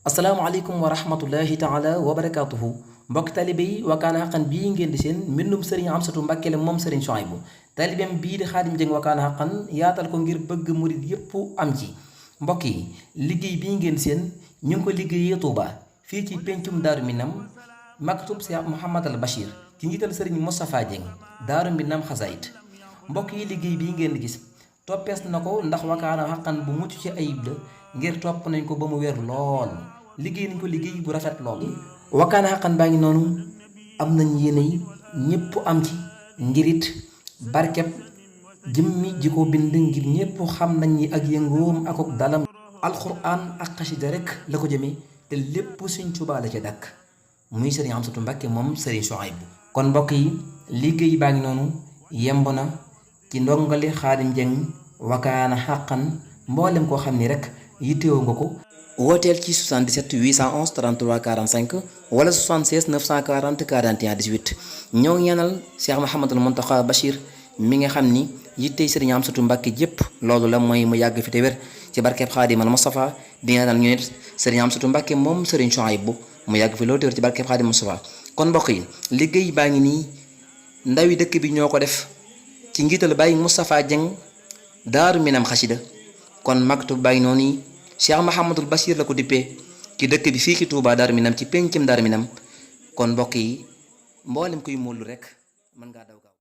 asalaamaaleykum wa rahmatullahi taala wa barakaatuhu mbokk talibe yi Wakana Haqqan bii ngeen di seen mbindum sëriñ Amsatu Mbàkke la moom sëriñ Suhaybu talibeem bii di Xaadim Jeng Wakana Haqqan yaatal ko ngir bëgg murit yépp am ci mbokk yi liggéey bii ngeen seen ñu ngi ko liggéeyee Tuuba fii ci pencum Daaru Minam maktub Cheikh Mouhamad al Bachir ci njiital sëriñ Moustapha Jeng Daaru Minam xasaayit mbokk yi liggéey bii ngeen di gis toppees na ko ndax Wakana Haqqan bu mucc ci ayib la ngir topp nañ ko ba mu wér lool liggéey nañ ko liggéey bu rafet lool. Wakana Haqqan baa ngi noonu am nañ yéene ñépp am ci ngirit barkeb jëmmi ji ko bind ngir ñépp xam nañ ni ak yëngoom ak dalam alxuraan ak xasida rek la ko jëmee te lépp Sëriñ Tuubaa la ca dàkk muy sëriñ Amsatu Mbàkke moom sëriñ Suhaybu kon mbokk yi liggéey baa ngi noonu yemb na ci ndongali Xaadim Jeng Wakana Haqqan mboolem koo xam ni rek yittewoo nga ko wooteel ci 77 811 33 45 wala 76 940 41 18 ñoo ngi ñaanal Cheikh Mouhamadul Mountakha Bachir mi nga xam ni yittey sëriñ Amsatu Mbàkke jépp loolu la mooy mu yàgg fi te wér ci barkeb Xaadimal Mustafa di ñaanal ñu nit sëriñ Amsatu Mbàkke moom sëriñ Suhaybu mu yàgg fi loolu te wér ci barkeb Xaadimal Mustafa kon mbokk yi liggéey baa ngi nii ndawi dëkk bi ñoo ko def ci njiital Baay Moustapha Jeng Daaru Minam xasida kon maktub baa ngi noonu Cheikh Mouhamadul Bachir la ko dippee ci dëkk bi fii ci Touba Darou Minam ci pencum Darou Minam kon mbokk yi mboolem kuy móolu rek mën ngaa daw gaaw